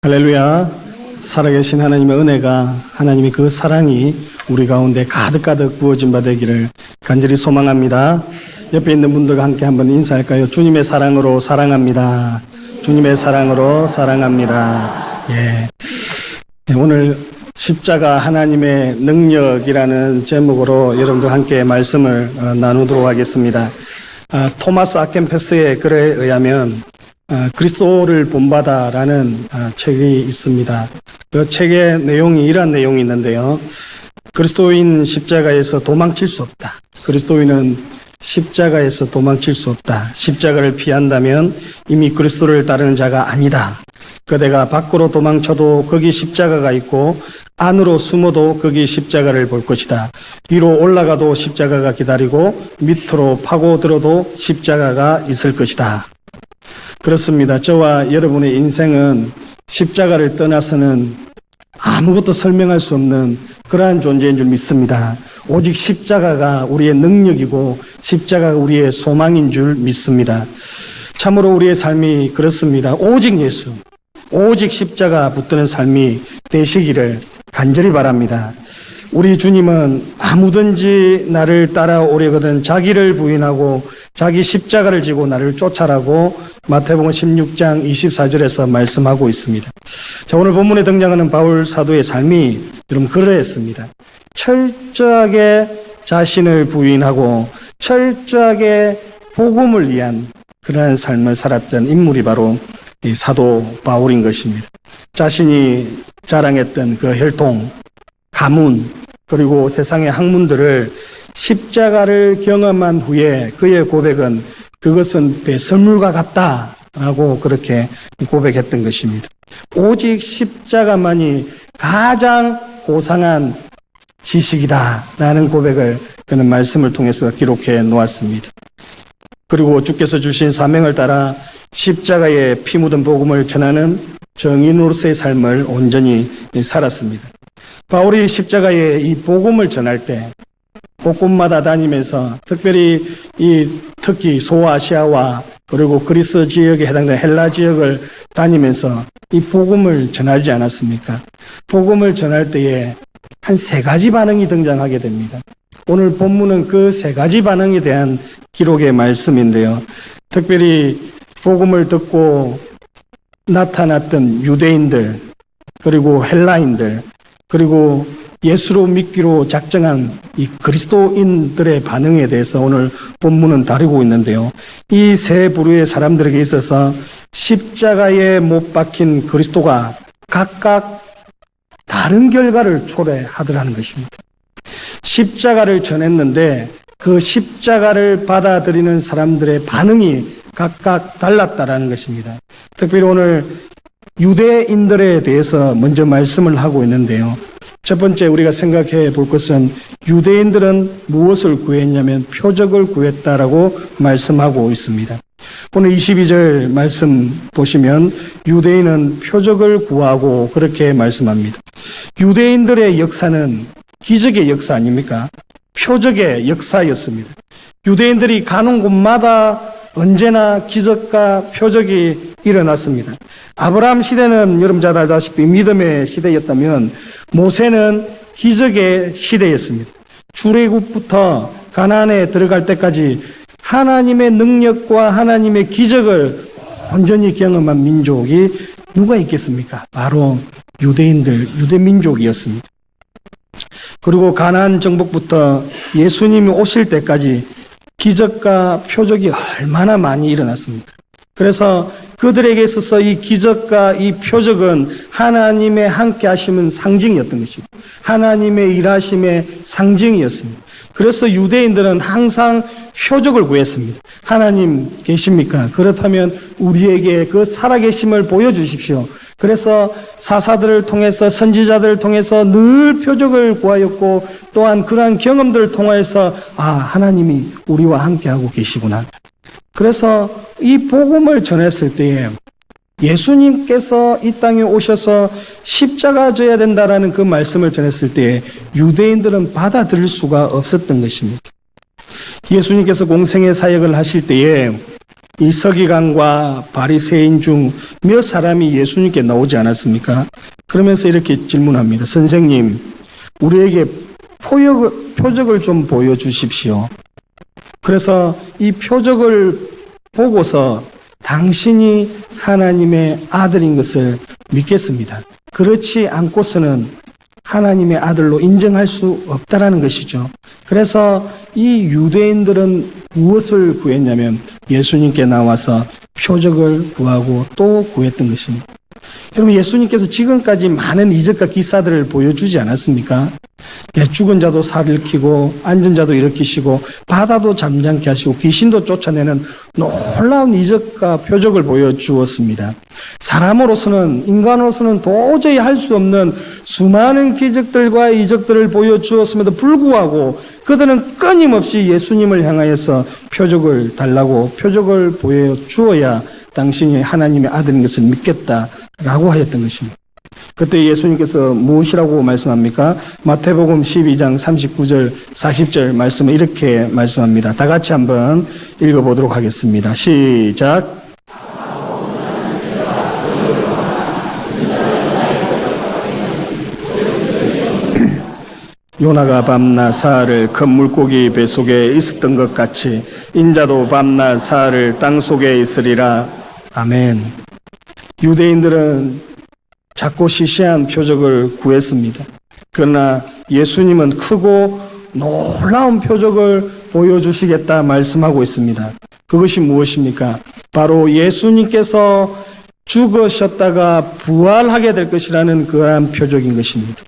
할렐루야. 살아계신 하나님의 은혜가, 하나님의 그 사랑이 우리 가운데 가득가득 부어진 바 되기를 간절히 소망합니다. 옆에 있는 분들과 함께 한번 인사할까요? 주님의 사랑으로 사랑합니다. 주님의 사랑으로 사랑합니다. 예. 오늘 십자가 하나님의 능력이라는 제목으로 여러분들 함께 말씀을 나누도록 하겠습니다. 토마스 아켄패스의 글에 의하면 그리스도를 본받아라는 책이 있습니다. 그 책의 내용이 이러한 내용이 있는데요. 그리스도인 십자가에서 도망칠 수 없다. 그리스도인은 십자가에서 도망칠 수 없다. 십자가를 피한다면 이미 그리스도를 따르는 자가 아니다. 그대가 밖으로 도망쳐도 거기 십자가가 있고 안으로 숨어도 거기 십자가를 볼 것이다. 위로 올라가도 십자가가 기다리고 밑으로 파고들어도 십자가가 있을 것이다. 그렇습니다. 저와 여러분의 인생은 십자가를 떠나서는 아무것도 설명할 수 없는 그러한 존재인 줄 믿습니다. 오직 십자가가 우리의 능력이고 십자가가 우리의 소망인 줄 믿습니다. 참으로 우리의 삶이 그렇습니다. 오직 예수, 오직 십자가 붙드는 삶이 되시기를 간절히 바랍니다. 우리 주님은 아무든지 나를 따라오려거든 자기를 부인하고 자기 십자가를 지고 나를 쫓아라고 마태복음 16장 24절에서 말씀하고 있습니다. 자, 오늘 본문에 등장하는 바울 사도의 삶이 여러분 그러했습니다. 철저하게 자신을 부인하고 철저하게 복음을 위한 그러한 삶을 살았던 인물이 바로 이 사도 바울인 것입니다. 자신이 자랑했던 그 혈통, 가문, 그리고 세상의 학문들을 십자가를 경험한 후에 그의 고백은 그것은 배설물과 같다라고 그렇게 고백했던 것입니다. 오직 십자가만이 가장 고상한 지식이다라는 고백을 그는 말씀을 통해서 기록해 놓았습니다. 그리고 주께서 주신 사명을 따라 십자가에 피 묻은 복음을 전하는 정인으로서의 삶을 온전히 살았습니다. 바울이 십자가에 이 복음을 전할 때 곳곳마다 다니면서 특별히 특히 소아시아와 그리고 그리스 지역에 해당되는 헬라 지역을 다니면서 이 복음을 전하지 않았습니까? 복음을 전할 때에 한 세 가지 반응이 등장하게 됩니다. 오늘 본문은 그 세 가지 반응에 대한 기록의 말씀인데요. 특별히 복음을 듣고 나타났던 유대인들, 그리고 헬라인들, 그리고 예수로 믿기로 작정한 이 그리스도인들의 반응에 대해서 오늘 본문은 다루고 있는데요. 이 세 부류의 사람들에게 있어서 십자가에 못 박힌 그리스도가 각각 다른 결과를 초래하더라는 것입니다. 십자가를 전했는데 그 십자가를 받아들이는 사람들의 반응이 각각 달랐다라는 것입니다. 특별히 오늘 유대인들에 대해서 먼저 말씀을 하고 있는데요. 첫 번째 우리가 생각해 볼 것은 유대인들은 무엇을 구했냐면 표적을 구했다라고 말씀하고 있습니다. 오늘 22절 말씀 보시면 유대인은 표적을 구하고 그렇게 말씀합니다. 유대인들의 역사는 기적의 역사 아닙니까? 표적의 역사였습니다. 유대인들이 가는 곳마다 언제나 기적과 표적이 일어났습니다. 아브라함 시대는 여러분 잘 알다시피 믿음의 시대였다면 모세는 기적의 시대였습니다. 출애굽부터 가나안에 들어갈 때까지 하나님의 능력과 하나님의 기적을 온전히 경험한 민족이 누가 있겠습니까? 바로 유대인들, 유대민족이었습니다. 그리고 가나안 정복부터 예수님이 오실 때까지 기적과 표적이 얼마나 많이 일어났습니까? 그래서 그들에게 있어서 이 기적과 이 표적은 하나님의 함께 하심은 상징이었던 것입니다. 하나님의 일하심의 상징이었습니다. 그래서 유대인들은 항상 표적을 구했습니다. 하나님 계십니까? 그렇다면 우리에게 그 살아계심을 보여주십시오. 그래서 사사들을 통해서 선지자들을 통해서 늘 표적을 구하였고 또한 그러한 경험들을 통해서 하나님이 우리와 함께하고 계시구나. 그래서 이 복음을 전했을 때에 예수님께서 이 땅에 오셔서 십자가 져야 된다라는 그 말씀을 전했을 때에 유대인들은 받아들일 수가 없었던 것입니다. 예수님께서 공생의 사역을 하실 때에 이 서기관과 바리새인 중 몇 사람이 예수님께 나오지 않았습니까? 그러면서 이렇게 질문합니다. 선생님, 우리에게 표적을 좀 보여주십시오. 그래서 이 표적을 보고서 당신이 하나님의 아들인 것을 믿겠습니다. 그렇지 않고서는 하나님의 아들로 인정할 수 없다라는 것이죠. 그래서 이 유대인들은 무엇을 구했냐면 예수님께 나와서 표적을 구하고 또 구했던 것입니다. 여러분, 예수님께서 지금까지 많은 이적과 기사들을 보여주지 않았습니까? 죽은 자도 살일으키고 앉은 자도 일으키시고 바다도 잠잠케 하시고 귀신도 쫓아내는 놀라운 이적과 표적을 보여주었습니다. 사람으로서는, 인간으로서는 도저히 할 수 없는 수많은 기적들과 이적들을 보여주었음에도 불구하고 그들은 끊임없이 예수님을 향하여서 표적을 달라고, 표적을 보여주어야 당신이 하나님의 아들인 것을 믿겠다라고 하였던 것입니다. 그때 예수님께서 무엇이라고 말씀합니까? 마태복음 12장 39절 40절 말씀을 이렇게 말씀합니다. 다 같이 한번 읽어보도록 하겠습니다. 시작. 요나가 밤낮 사흘을 큰 물고기 뱃속에 있었던 것 같이 인자도 밤낮 사흘을 땅속에 있으리라. 아멘. 유대인들은 작고 시시한 표적을 구했습니다. 그러나 예수님은 크고 놀라운 표적을 보여주시겠다 말씀하고 있습니다. 그것이 무엇입니까? 바로 예수님께서 죽으셨다가 부활하게 될 것이라는 그러한 표적인 것입니다.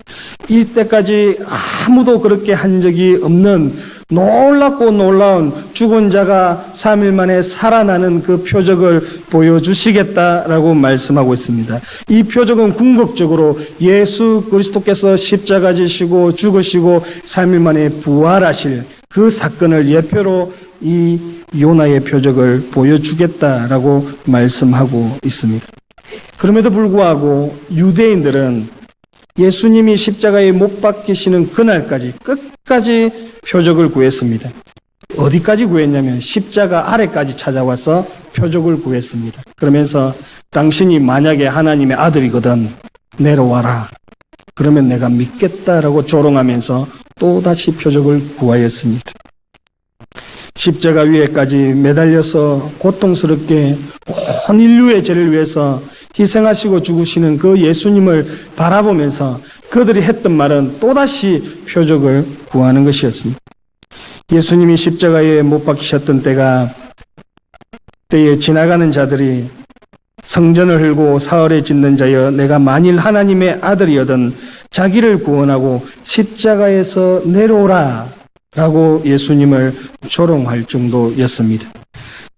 이때까지 아무도 그렇게 한 적이 없는 놀랍고 놀라운 죽은 자가 3일 만에 살아나는 그 표적을 보여주시겠다라고 말씀하고 있습니다. 이 표적은 궁극적으로 예수 그리스도께서 십자가 지시고 죽으시고 3일 만에 부활하실 그 사건을 예표로 이 요나의 표적을 보여주겠다라고 말씀하고 있습니다. 그럼에도 불구하고 유대인들은 예수님이 십자가에 못 박히시는 그날까지 끝까지 표적을 구했습니다. 어디까지 구했냐면 십자가 아래까지 찾아와서 표적을 구했습니다. 그러면서 당신이 만약에 하나님의 아들이거든 내려와라. 그러면 내가 믿겠다라고 조롱하면서 또다시 표적을 구하였습니다. 십자가 위에까지 매달려서 고통스럽게 온 인류의 죄를 위해서 희생하시고 죽으시는 그 예수님을 바라보면서 그들이 했던 말은 또다시 표적을 구하는 것이었습니다. 예수님이 십자가에 못 박히셨던 때에 지나가는 자들이 성전을 헐고 사흘에 짓는 자여 내가 만일 하나님의 아들이여든 자기를 구원하고 십자가에서 내려오라 라고 예수님을 조롱할 정도였습니다.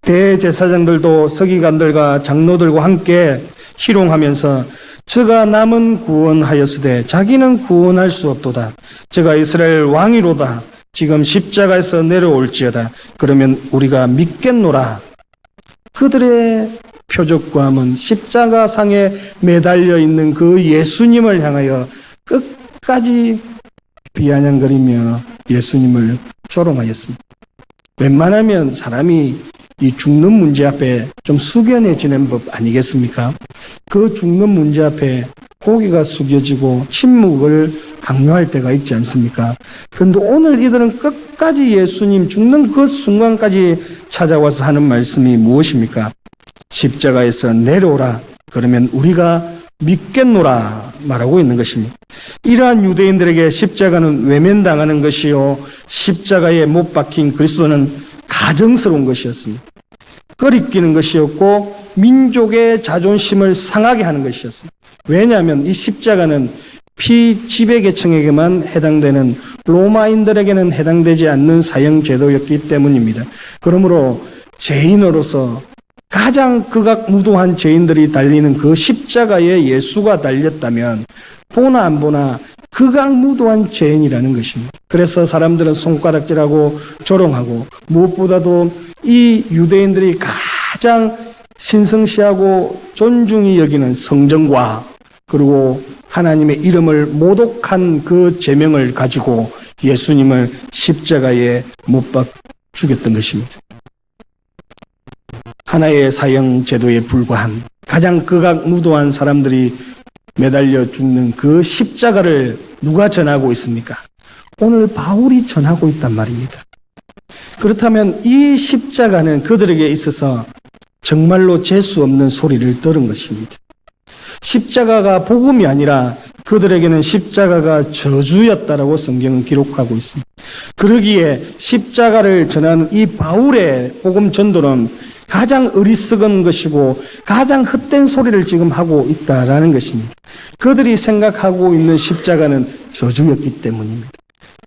대제사장들도 서기관들과 장로들과 함께 희롱하면서 저가 남은 구원하였으되 자기는 구원할 수 없도다. 저가 이스라엘 왕이로다. 지금 십자가에서 내려올지어다. 그러면 우리가 믿겠노라. 그들의 표적과함은 십자가상에 매달려 있는 그 예수님을 향하여 끝까지 비아냥거리며 예수님을 조롱하였습니다. 웬만하면 사람이 이 죽는 문제 앞에 좀 숙연해지는 법 아니겠습니까? 그 죽는 문제 앞에 고개가 숙여지고 침묵을 강요할 때가 있지 않습니까? 그런데 오늘 이들은 끝까지 예수님 죽는 그 순간까지 찾아와서 하는 말씀이 무엇입니까? 십자가에서 내려오라. 그러면 우리가 믿겠노라 말하고 있는 것입니다. 이러한 유대인들에게 십자가는 외면당하는 것이요 십자가에 못 박힌 그리스도는 가정스러운 것이었습니다. 꺼리끼는 것이었고 민족의 자존심을 상하게 하는 것이었습니다. 왜냐하면 이 십자가는 피지배계층에게만 해당되는 로마인들에게는 해당되지 않는 사형제도였기 때문입니다. 그러므로 죄인으로서 가장 극악무도한 죄인들이 달리는 그 십자가에 예수가 달렸다면 보나 안 보나 극악무도한 죄인이라는 것입니다. 그래서 사람들은 손가락질하고 조롱하고 무엇보다도 이 유대인들이 가장 신성시하고 존중히 여기는 성전과 그리고 하나님의 이름을 모독한 그 제명을 가지고 예수님을 십자가에 못 박 죽였던 것입니다. 하나의 사형 제도에 불과한 가장 극악무도한 사람들이 매달려 죽는 그 십자가를 누가 전하고 있습니까? 오늘 바울이 전하고 있단 말입니다. 그렇다면 이 십자가는 그들에게 있어서 정말로 재수 없는 소리를 들은 것입니다. 십자가가 복음이 아니라 그들에게는 십자가가 저주였다라고 성경은 기록하고 있습니다. 그러기에 십자가를 전하는 이 바울의 복음 전도는 가장 어리석은 것이고 가장 헛된 소리를 지금 하고 있다라는 것입니다. 그들이 생각하고 있는 십자가는 저주였기 때문입니다.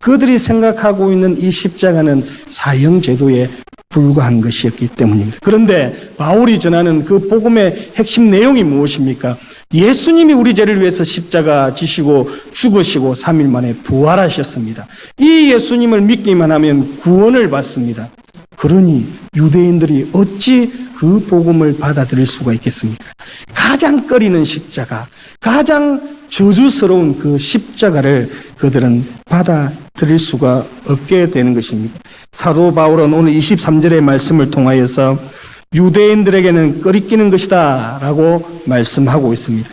그들이 생각하고 있는 이 십자가는 사형 제도에 불과한 것이었기 때문입니다. 그런데 바울이 전하는 그 복음의 핵심 내용이 무엇입니까? 예수님이 우리 죄를 위해서 십자가 지시고 죽으시고 3일 만에 부활하셨습니다. 이 예수님을 믿기만 하면 구원을 받습니다. 그러니 유대인들이 어찌 그 복음을 받아들일 수가 있겠습니까? 가장 꺼리는 십자가, 가장 저주스러운 그 십자가를 그들은 받아들일 수가 없게 되는 것입니다. 사도 바울은 오늘 23절의 말씀을 통하여서 유대인들에게는 꺼리끼는 것이다 라고 말씀하고 있습니다.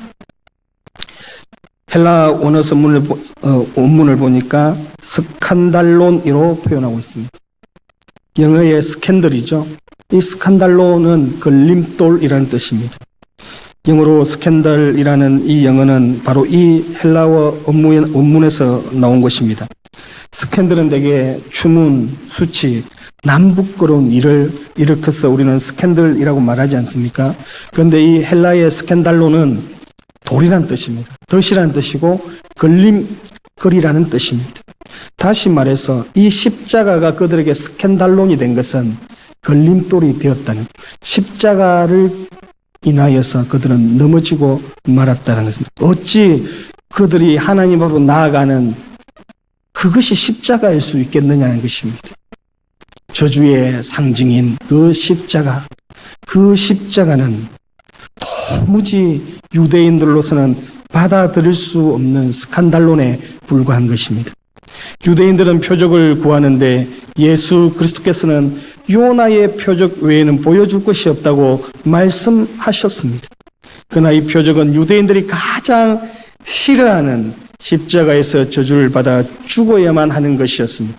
헬라 원어 원문을 보니까 스칸달론이로 표현하고 있습니다. 영어의 스캔들이죠. 이 스칸달로는 걸림돌이라는 뜻입니다. 영어로 스캔들이라는 이 영어는 바로 이 헬라어 원문에서 나온 것입니다. 스캔들은 대개 추문, 수치, 남부끄러운 일을 일으켜서 우리는 스캔들이라고 말하지 않습니까? 그런데 이 헬라의 스캔달로는 돌이란 뜻입니다. 덫이라는 뜻이고 걸림거리라는 뜻입니다. 다시 말해서 이 십자가가 그들에게 스캔달론이 된 것은 걸림돌이 되었다는, 십자가를 인하여서 그들은 넘어지고 말았다는 것입니다. 어찌 그들이 하나님 앞으로 나아가는 그것이 십자가일 수 있겠느냐는 것입니다. 저주의 상징인 그 십자가, 그 십자가는 도무지 유대인들로서는 받아들일 수 없는 스칸달론에 불과한 것입니다. 유대인들은 표적을 구하는데 예수 그리스도께서는 요나의 표적 외에는 보여줄 것이 없다고 말씀하셨습니다. 그러나 이 표적은 유대인들이 가장 싫어하는 십자가에서 저주를 받아 죽어야만 하는 것이었습니다.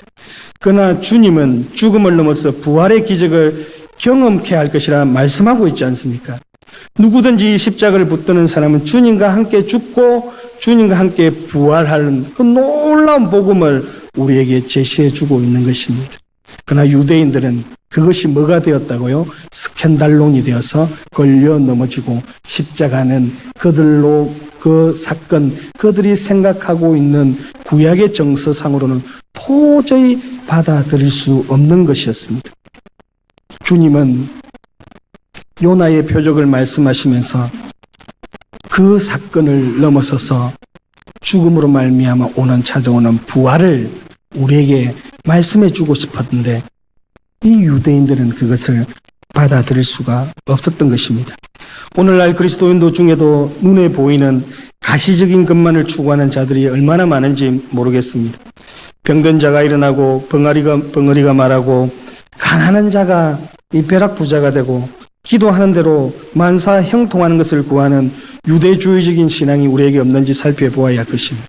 그러나 주님은 죽음을 넘어서 부활의 기적을 경험케 할 것이라 말씀하고 있지 않습니까? 누구든지 십자가를 붙드는 사람은 주님과 함께 죽고 주님과 함께 부활하는 그 놀라운 복음을 우리에게 제시해 주고 있는 것입니다. 그러나 유대인들은 그것이 뭐가 되었다고요? 스캔달론이 되어서 걸려 넘어지고 십자가는 그들로 그 사건, 그들이 생각하고 있는 구약의 정서상으로는 도저히 받아들일 수 없는 것이었습니다. 주님은 요나의 표적을 말씀하시면서 그 사건을 넘어서서 죽음으로 말미암아 찾아오는 부활을 우리에게 말씀해 주고 싶었는데 이 유대인들은 그것을 받아들일 수가 없었던 것입니다. 오늘날 그리스도인도 중에도 눈에 보이는 가시적인 것만을 추구하는 자들이 얼마나 많은지 모르겠습니다. 병든 자가 일어나고 벙어리가 말하고 가난한 자가 이 벼락부자가 되고 기도하는 대로 만사 형통하는 것을 구하는 유대주의적인 신앙이 우리에게 없는지 살펴보아야 할 것입니다.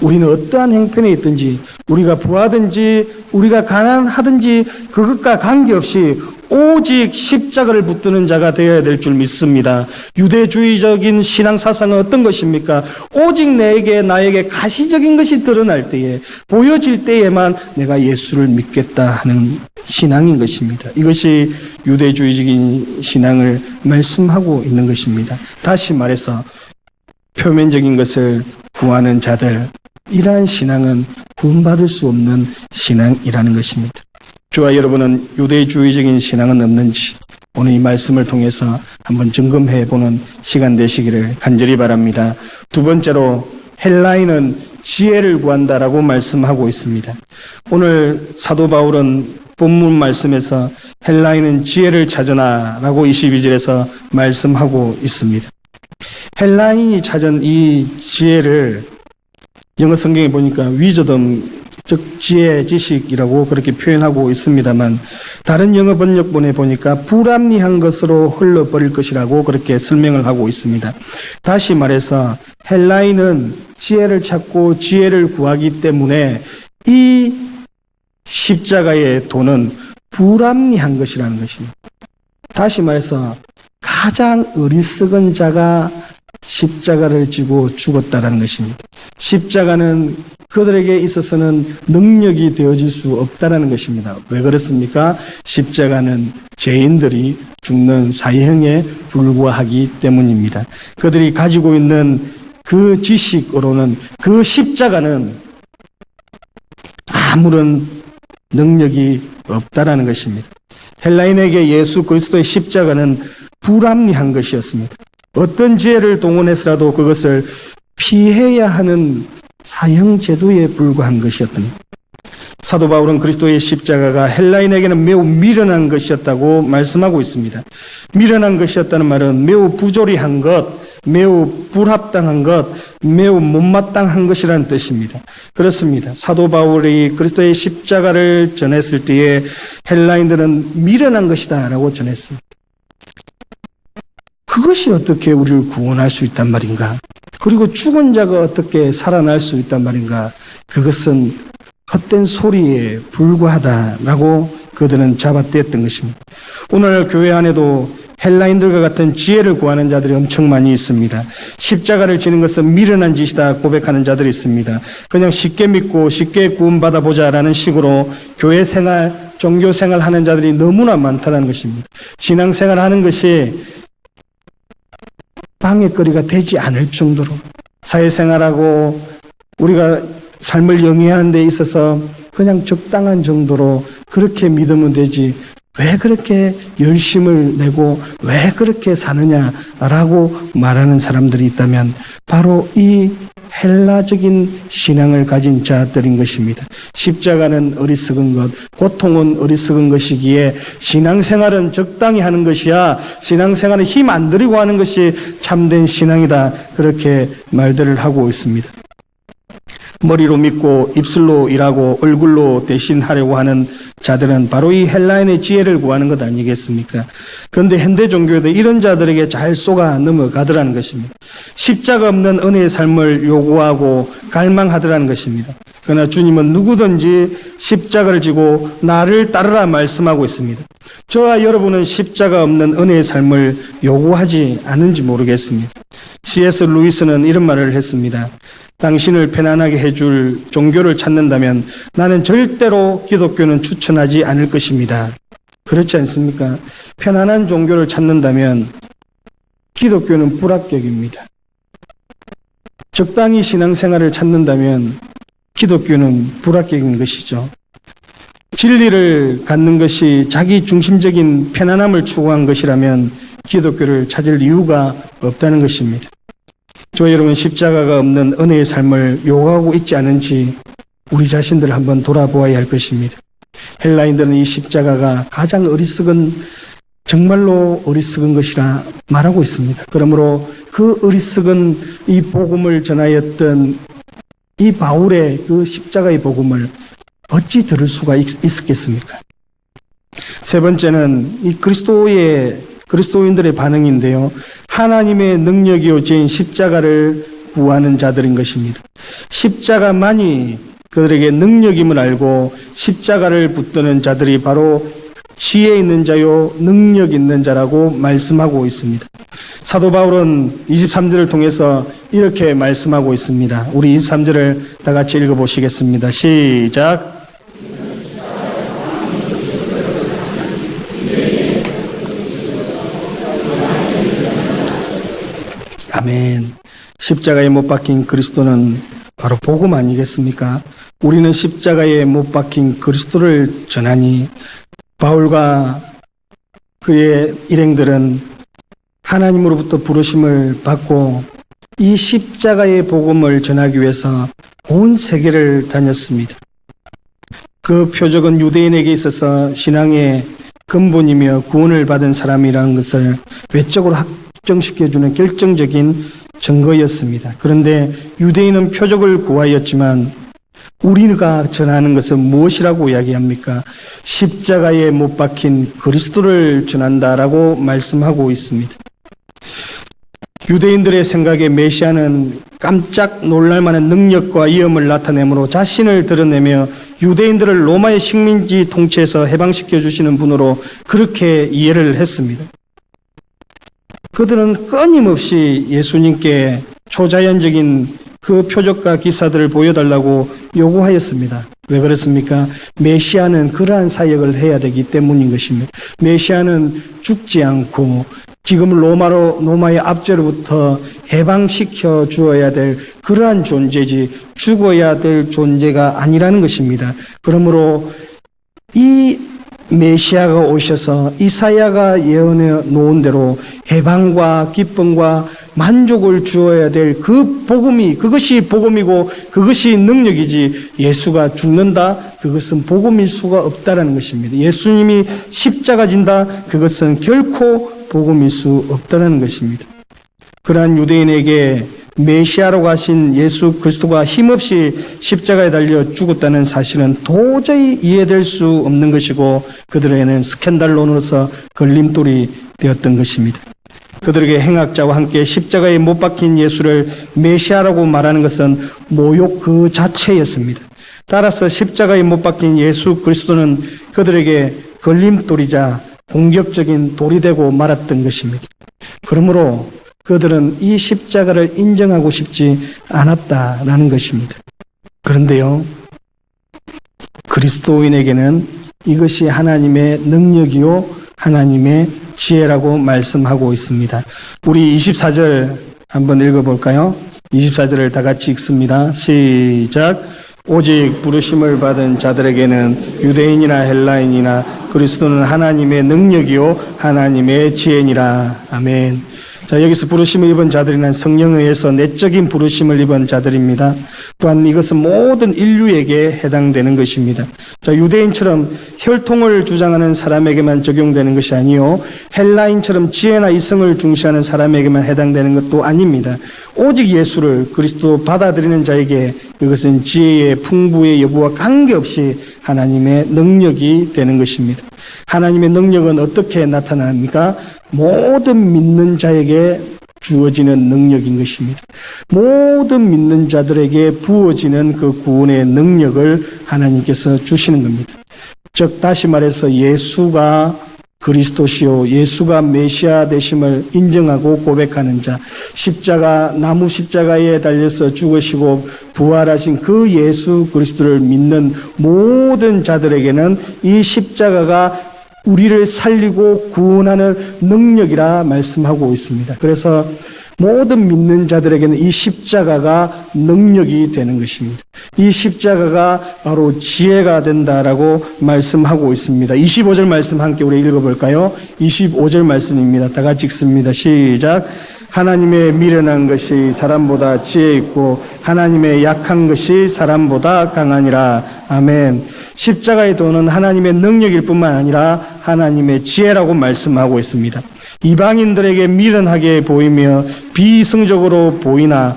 우리는 어떠한 형편에 있든지 우리가 부하든지 우리가 가난하든지 그것과 관계없이 오직 십자가를 붙드는 자가 되어야 될 줄 믿습니다. 유대주의적인 신앙 사상은 어떤 것입니까? 오직 나에게 가시적인 것이 드러날 때에 보여질 때에만 내가 예수를 믿겠다 하는 신앙인 것입니다. 이것이 유대주의적인 신앙을 말씀하고 있는 것입니다. 다시 말해서 표면적인 것을 구하는 자들, 이러한 신앙은 구원받을 수 없는 신앙이라는 것입니다. 저와 여러분은 유대주의적인 신앙은 없는지 오늘 이 말씀을 통해서 한번 점검해 보는 시간 되시기를 간절히 바랍니다. 두 번째로 헬라인은 지혜를 구한다라고 말씀하고 있습니다. 오늘 사도 바울은 본문 말씀에서 헬라인은 지혜를 찾으나라고 22절에서 말씀하고 있습니다. 헬라인이 찾은 이 지혜를 영어 성경에 보니까 위저덤 즉 지혜, 지식이라고 그렇게 표현하고 있습니다만 다른 영어 번역본에 보니까 불합리한 것으로 흘러버릴 것이라고 그렇게 설명을 하고 있습니다. 다시 말해서 헬라인은 지혜를 찾고 지혜를 구하기 때문에 이 십자가의 도는 불합리한 것이라는 것입니다. 다시 말해서 가장 어리석은 자가 십자가를 지고 죽었다라는 것입니다. 십자가는 그들에게 있어서는 능력이 되어질 수 없다라는 것입니다. 왜 그렇습니까? 십자가는 죄인들이 죽는 사형에 불과하기 때문입니다. 그들이 가지고 있는 그 지식으로는 그 십자가는 아무런 능력이 없다라는 것입니다. 헬라인에게 예수 그리스도의 십자가는 불합리한 것이었습니다. 어떤 지혜를 동원해서라도 그것을 피해야 하는 사형 제도에 불과한 것이었던 사도 바울은 그리스도의 십자가가 헬라인에게는 매우 미련한 것이었다고 말씀하고 있습니다. 미련한 것이었다는 말은 매우 부조리한 것, 매우 불합당한 것, 매우 못마땅한 것이라는 뜻입니다. 그렇습니다. 사도 바울이 그리스도의 십자가를 전했을 때에 헬라인들은 미련한 것이다 라고 전했습니다. 그것이 어떻게 우리를 구원할 수 있단 말인가? 그리고 죽은 자가 어떻게 살아날 수 있단 말인가? 그것은 헛된 소리에 불과하다라고 그들은 잡아떼었던 것입니다. 오늘 교회 안에도 헬라인들과 같은 지혜를 구하는 자들이 엄청 많이 있습니다. 십자가를 지는 것은 미련한 짓이다 고백하는 자들이 있습니다. 그냥 쉽게 믿고 쉽게 구원받아 보자라는 식으로 교회 생활, 종교 생활 하는 자들이 너무나 많다는 것입니다. 신앙 생활 하는 것이 방해거리가 되지 않을 정도로 사회생활하고 우리가 삶을 영위하는 데 있어서 그냥 적당한 정도로 그렇게 믿으면 되지 왜 그렇게 열심을 내고 왜 그렇게 사느냐라고 말하는 사람들이 있다면 바로 이 헬라적인 신앙을 가진 자들인 것입니다. 십자가는 어리석은 것, 고통은 어리석은 것이기에 신앙생활은 적당히 하는 것이야 신앙생활은 힘 안 들이고 하는 것이 참된 신앙이다 그렇게 말들을 하고 있습니다. 머리로 믿고 입술로 일하고 얼굴로 대신하려고 하는 자들은 바로 이 헬라인의 지혜를 구하는 것 아니겠습니까? 그런데 현대 종교에도 이런 자들에게 잘 속아 넘어가더라는 것입니다. 십자가 없는 은혜의 삶을 요구하고 갈망하더라는 것입니다. 그러나 주님은 누구든지 십자가를 지고 나를 따르라 말씀하고 있습니다. 저와 여러분은 십자가 없는 은혜의 삶을 요구하지 않은지 모르겠습니다. C.S. 루이스는 이런 말을 했습니다. 당신을 편안하게 해줄 종교를 찾는다면 나는 절대로 기독교는 추천하지 않을 것입니다. 그렇지 않습니까? 편안한 종교를 찾는다면 기독교는 불합격입니다. 적당히 신앙생활을 찾는다면 기독교는 불합격인 것이죠. 진리를 갖는 것이 자기 중심적인 편안함을 추구한 것이라면 기독교를 찾을 이유가 없다는 것입니다. 저 여러분 십자가가 없는 은혜의 삶을 요구하고 있지 않은지 우리 자신들을 한번 돌아보아야 할 것입니다. 헬라인들은 이 십자가가 가장 어리석은 정말로 어리석은 것이라 말하고 있습니다. 그러므로 그 어리석은 이 복음을 전하였던 이 바울의 그 십자가의 복음을 어찌 들을 수가 있었겠습니까? 세 번째는 이 그리스도인들의 반응인데요. 하나님의 능력이 죄인 십자가를 구하는 자들인 것입니다. 십자가만이 그들에게 능력임을 알고 십자가를 붙드는 자들이 바로 지혜 있는 자요 능력 있는 자라고 말씀하고 있습니다. 사도 바울은 23절을 통해서 이렇게 말씀하고 있습니다. 우리 23절을 다 같이 읽어보시겠습니다. 시작. 아멘. 십자가에 못 박힌 그리스도는 바로 복음 아니겠습니까? 우리는 십자가에 못 박힌 그리스도를 전하니 바울과 그의 일행들은 하나님으로부터 부르심을 받고 이 십자가의 복음을 전하기 위해서 온 세계를 다녔습니다. 그 표적은 유대인에게 있어서 신앙의 근본이며 구원을 받은 사람이라는 것을 외적으로 확정시켜주는 결정적인 증거였습니다. 그런데 유대인은 표적을 구하였지만 우리가 전하는 것은 무엇이라고 이야기합니까? 십자가에 못 박힌 그리스도를 전한다라고 말씀하고 있습니다. 유대인들의 생각에 메시아는 깜짝 놀랄만한 능력과 위엄을 나타내므로 자신을 드러내며 유대인들을 로마의 식민지 통치에서 해방시켜 주시는 분으로 그렇게 이해를 했습니다. 그들은 끊임없이 예수님께 초자연적인 그 표적과 기사들을 보여달라고 요구하였습니다. 왜 그렇습니까? 메시아는 그러한 사역을 해야 되기 때문인 것입니다. 메시아는 죽지 않고 지금 로마의 압제로부터 해방시켜 주어야 될 그러한 존재지 죽어야 될 존재가 아니라는 것입니다. 그러므로 이 메시아가 오셔서 이사야가 예언해 놓은 대로 해방과 기쁨과 만족을 주어야 될 그 복음이, 그것이 복음이고 그것이 능력이지 예수가 죽는다, 그것은 복음일 수가 없다라는 것입니다. 예수님이 십자가 진다, 그것은 결코 복음일 수 없다는 것입니다. 그러한 유대인에게 메시아라고 하신 예수 그리스도가 힘없이 십자가에 달려 죽었다는 사실은 도저히 이해될 수 없는 것이고 그들에게는 스캔들론으로서 걸림돌이 되었던 것입니다. 그들에게 행악자와 함께 십자가에 못 박힌 예수를 메시아라고 말하는 것은 모욕 그 자체였습니다. 따라서 십자가에 못 박힌 예수 그리스도는 그들에게 걸림돌이자 공격적인 돌이 되고 말았던 것입니다. 그러므로 그들은 이 십자가를 인정하고 싶지 않았다라는 것입니다. 그런데요, 그리스도인에게는 이것이 하나님의 능력이요 하나님의 지혜라고 말씀하고 있습니다. 우리 24절 한번 읽어볼까요? 24절을 다 같이 읽습니다. 시작. 오직 부르심을 받은 자들에게는 유대인이나 헬라인이나 그리스도는 하나님의 능력이요 하나님의 지혜니라. 아멘. 자, 여기서 부르심을 입은 자들이란 성령에 의해서 내적인 부르심을 입은 자들입니다. 또한 이것은 모든 인류에게 해당되는 것입니다. 자, 유대인처럼 혈통을 주장하는 사람에게만 적용되는 것이 아니요 헬라인처럼 지혜나 이성을 중시하는 사람에게만 해당되는 것도 아닙니다. 오직 예수를 그리스도 받아들이는 자에게 그것은 지혜의 풍부의 여부와 관계없이 하나님의 능력이 되는 것입니다. 하나님의 능력은 어떻게 나타납니까? 모든 믿는 자에게 주어지는 능력인 것입니다. 모든 믿는 자들에게 부어지는 그 구원의 능력을 하나님께서 주시는 겁니다. 즉 다시 말해서 예수가 그리스도시요 예수가 메시아 되심을 인정하고 고백하는 자, 나무 십자가에 달려서 죽으시고 부활하신 그 예수 그리스도를 믿는 모든 자들에게는 이 십자가가 우리를 살리고 구원하는 능력이라 말씀하고 있습니다. 그래서 모든 믿는 자들에게는 이 십자가가 능력이 되는 것입니다. 이 십자가가 바로 지혜가 된다라고 말씀하고 있습니다. 25절 말씀 함께 우리 읽어볼까요? 25절 말씀입니다. 다 같이 읽습니다. 시작. 하나님의 미련한 것이 사람보다 지혜 있고 하나님의 약한 것이 사람보다 강하니라. 아멘. 십자가의 도는 하나님의 능력일 뿐만 아니라 하나님의 지혜라고 말씀하고 있습니다. 이방인들에게 미련하게 보이며 비이성적으로 보이나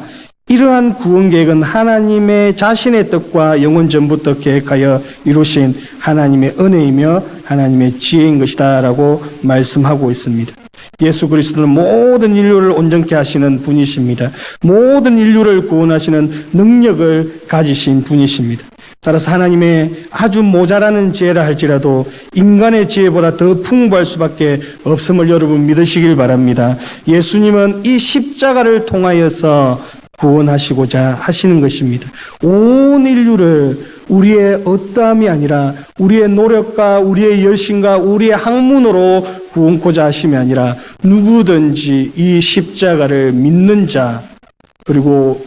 이러한 구원 계획은 하나님의 자신의 뜻과 영원 전부터 계획하여 이루신 하나님의 은혜이며 하나님의 지혜인 것이다 라고 말씀하고 있습니다. 예수 그리스도는 모든 인류를 온전케 하시는 분이십니다. 모든 인류를 구원하시는 능력을 가지신 분이십니다. 따라서 하나님의 아주 모자라는 지혜라 할지라도 인간의 지혜보다 더 풍부할 수밖에 없음을 여러분 믿으시길 바랍니다. 예수님은 이 십자가를 통하여서 구원하시고자 하시는 것입니다. 온 인류를 우리의 어떠함이 아니라 우리의 노력과 우리의 열심과 우리의 학문으로 구원코자 하심이 아니라 누구든지 이 십자가를 믿는 자 그리고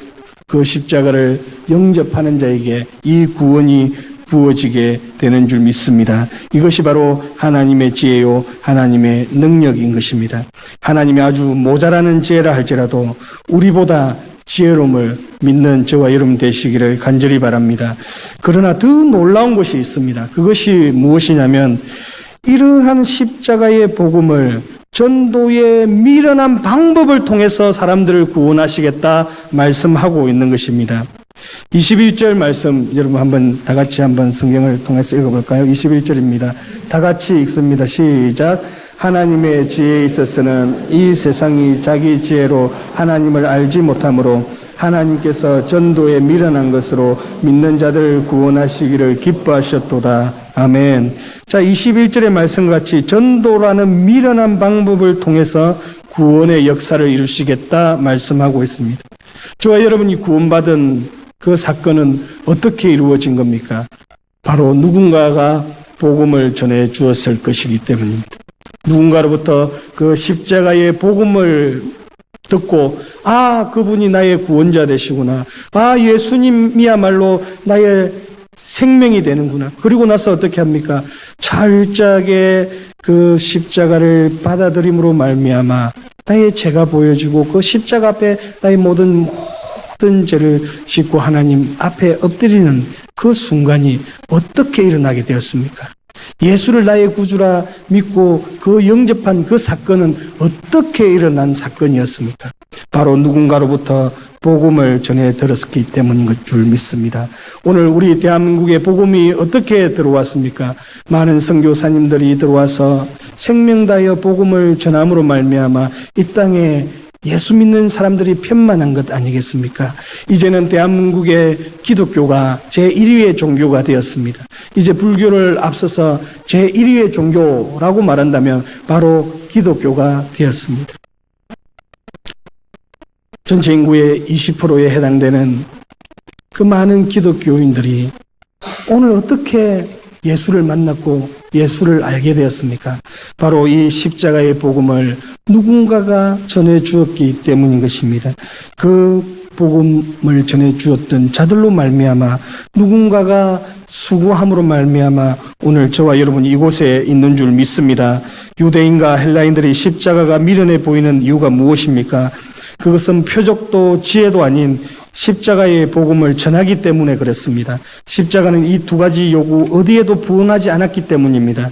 그 십자가를 영접하는 자에게 이 구원이 부어지게 되는 줄 믿습니다. 이것이 바로 하나님의 지혜요 하나님의 능력인 것입니다. 하나님이 아주 모자라는 지혜라 할지라도 우리보다 지혜로움을 믿는 저와 여러분 되시기를 간절히 바랍니다. 그러나 더 놀라운 것이 있습니다. 그것이 무엇이냐면 이러한 십자가의 복음을 전도의 미련한 방법을 통해서 사람들을 구원하시겠다 말씀하고 있는 것입니다. 21절 말씀 여러분 한번 다 같이 한번 성경을 통해서 읽어볼까요? 21절입니다. 다 같이 읽습니다. 시작. 하나님의 지혜에 있어서는 이 세상이 자기 지혜로 하나님을 알지 못하므로 하나님께서 전도에 미련한 것으로 믿는 자들을 구원하시기를 기뻐하셨도다. 아멘. 자, 21절의 말씀같이 전도라는 미련한 방법을 통해서 구원의 역사를 이루시겠다 말씀하고 있습니다. 저와 여러분이 구원받은 그 사건은 어떻게 이루어진 겁니까? 바로 누군가가 복음을 전해 주었을 것이기 때문입니다. 누군가로부터 그 십자가의 복음을 듣고 그분이 나의 구원자 되시구나. 예수님이야말로 나의 생명이 되는구나. 그리고 나서 어떻게 합니까? 철저하게 그 십자가를 받아들임으로 말미암아 나의 죄가 보여지고 그 십자가 앞에 나의 모든 죄를 씻고 하나님 앞에 엎드리는 그 순간이 어떻게 일어나게 되었습니까? 예수를 나의 구주라 믿고 그 영접한 그 사건은 어떻게 일어난 사건이었습니까? 바로 누군가로부터 복음을 전해 들었기 때문인 것 줄 믿습니다. 오늘 우리 대한민국에 복음이 어떻게 들어왔습니까? 많은 선교사님들이 들어와서 생명 다하여 복음을 전함으로 말미암아 이 땅에 예수 믿는 사람들이 편만한 것 아니겠습니까? 이제는 대한민국의 기독교가 제1위의 종교가 되었습니다. 이제 불교를 앞서서 제1위의 종교라고 말한다면 바로 기독교가 되었습니다. 전체 인구의 20%에 해당되는 그 많은 기독교인들이 오늘 어떻게 예수를 만났고 예수를 알게 되었습니까? 바로 이 십자가의 복음을 누군가가 전해 주었기 때문인 것입니다. 그 복음을 전해 주었던 자들로 말미암아 누군가가 수고함으로 말미암아 오늘 저와 여러분이 이곳에 있는 줄 믿습니다. 유대인과 헬라인들이 십자가가 미련해 보이는 이유가 무엇입니까? 그것은 표적도 지혜도 아닌 십자가의 복음을 전하기 때문에 그렇습니다. 십자가는 이 두 가지 요구 어디에도 부응하지 않았기 때문입니다.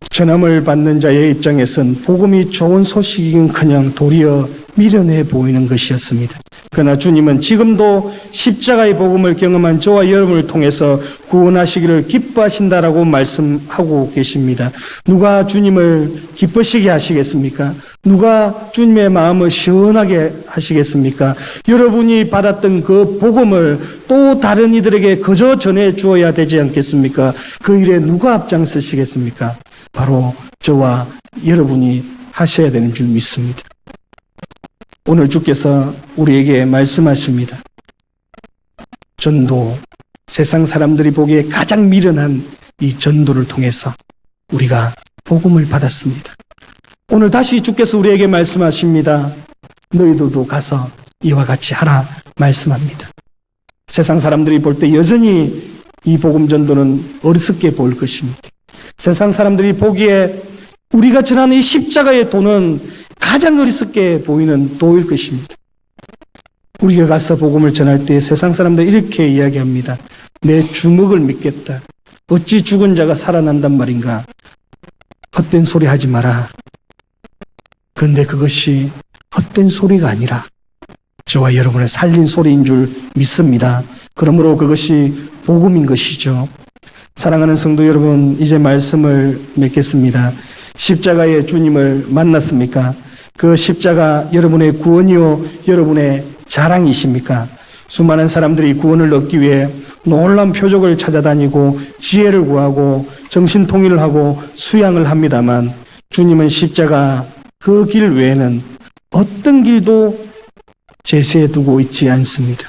전함을 받는 자의 입장에선 복음이 좋은 소식이긴커녕 도리어 미련해 보이는 것이었습니다. 그러나 주님은 지금도 십자가의 복음을 경험한 저와 여러분을 통해서 구원하시기를 기뻐하신다라고 말씀하고 계십니다. 누가 주님을 기쁘시게 하시겠습니까? 누가 주님의 마음을 시원하게 하시겠습니까? 여러분이 받았던 그 복음을 또 다른 이들에게 그저 전해 주어야 되지 않겠습니까? 그 일에 누가 앞장서시겠습니까? 바로 저와 여러분이 하셔야 되는 줄 믿습니다. 오늘 주께서 우리에게 말씀하십니다. 전도, 세상 사람들이 보기에 가장 미련한 이 전도를 통해서 우리가 복음을 받았습니다. 오늘 다시 주께서 우리에게 말씀하십니다. 너희들도 가서 이와 같이 하라 말씀합니다. 세상 사람들이 볼 때 여전히 이 복음 전도는 어리석게 보일 것입니다. 세상 사람들이 보기에 우리가 전하는 이 십자가의 도는 가장 어리석게 보이는 도일 것입니다. 우리가 가서 복음을 전할 때 세상 사람들 이렇게 이야기합니다. 내 주먹을 믿겠다. 어찌 죽은 자가 살아난단 말인가. 헛된 소리 하지 마라. 그런데 그것이 헛된 소리가 아니라 저와 여러분의 살린 소리인 줄 믿습니다. 그러므로 그것이 복음인 것이죠. 사랑하는 성도 여러분, 이제 말씀을 맺겠습니다. 십자가의 주님을 만났습니까? 그 십자가 여러분의 구원이요 여러분의 자랑이십니까? 수많은 사람들이 구원을 얻기 위해 놀라운 표적을 찾아다니고 지혜를 구하고 정신통일을 하고 수양을 합니다만 주님은 십자가 그 길 외에는 어떤 길도 제시해 두고 있지 않습니다.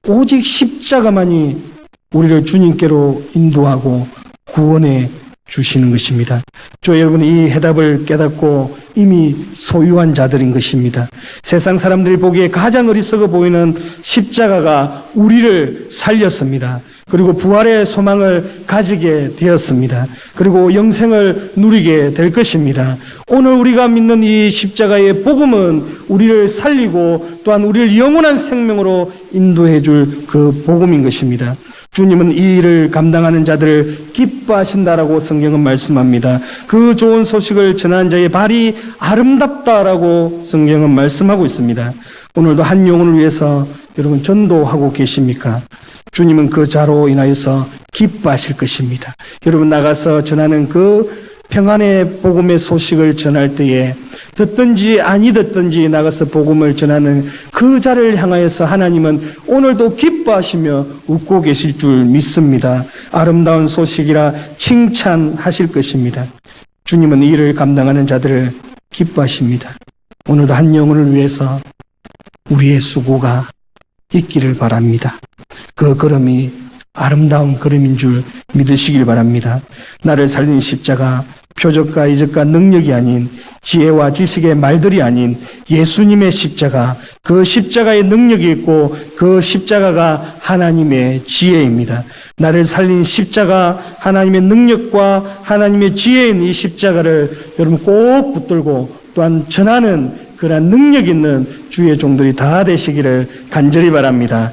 오직 십자가만이 우리를 주님께로 인도하고 구원해 주시는 것입니다. 저 여러분이 이 해답을 깨닫고 이미 소유한 자들인 것입니다. 세상 사람들이 보기에 가장 어리석어 보이는 십자가가 우리를 살렸습니다. 그리고 부활의 소망을 가지게 되었습니다. 그리고 영생을 누리게 될 것입니다. 오늘 우리가 믿는 이 십자가의 복음은 우리를 살리고 또한 우리를 영원한 생명으로 인도해 줄 그 복음인 것입니다. 주님은 이 일을 감당하는 자들을 기뻐하신다라고 성경은 말씀합니다. 그 좋은 소식을 전하는 자의 발이 아름답다라고 성경은 말씀하고 있습니다. 오늘도 한 영혼을 위해서 여러분 전도하고 계십니까? 주님은 그 자로 인하여서 기뻐하실 것입니다. 여러분 나가서 전하는 그 평안의 복음의 소식을 전할 때에 듣든지 아니 듣든지 나가서 복음을 전하는 그 자를 향하여서 하나님은 오늘도 기뻐하시며 웃고 계실 줄 믿습니다. 아름다운 소식이라 칭찬하실 것입니다. 주님은 이 일을 감당하는 자들을 기뻐하십니다. 오늘도 한 영혼을 위해서 우리의 수고가 있기를 바랍니다. 그 걸음이 아름다운 걸음인 줄 믿으시길 바랍니다. 나를 살린 십자가, 표적과 이적과 능력이 아닌 지혜와 지식의 말들이 아닌 예수님의 십자가, 그 십자가의 능력이 있고 그 십자가가 하나님의 지혜입니다. 나를 살린 십자가, 하나님의 능력과 하나님의 지혜인 이 십자가를 여러분 꼭 붙들고 또한 전하는 그러한 능력 있는 주의 종들이 다 되시기를 간절히 바랍니다.